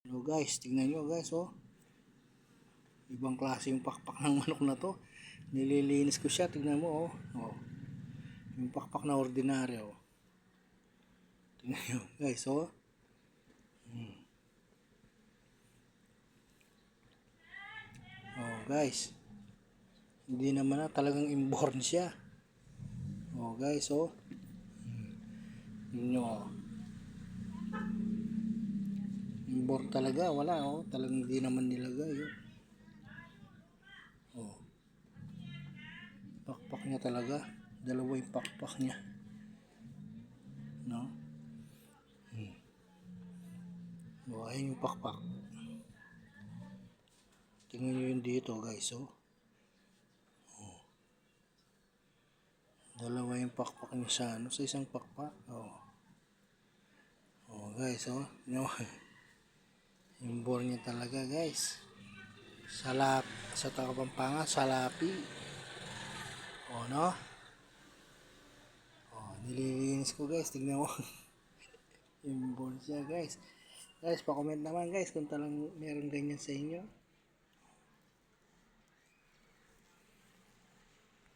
Hello guys, tingnan nyo guys oh. Ibang klase yung pakpak ng manok na to. Nililinis ko siya, tingnan mo oh. Oh. Yung pakpak na ordinaryo. Oh. Tingnan nyo guys oh. Oh guys. Hindi naman na talagang inborn siya. Oh guys oh. Tingnan nyo oh. Inborn talaga, wala oh. Talagang hindi naman nilagay oh. Oh. Pakpak niya talaga. Dalawa yung pakpak niya. No? Oh, ayun yung pakpak. Tingnan nyo yun dito guys oh. Oh. Dalawa yung pakpak niya sa ano, sa isang pakpak. Oh. Oh guys oh. No. Yung bore niya talaga guys. Sa Kapampangan, salapi. Oh no. Oh, nililinis ko guys, tingnan mo. Yung bore siya guys. Guys, pa-comment naman guys kung talang meron ganyan sa inyo.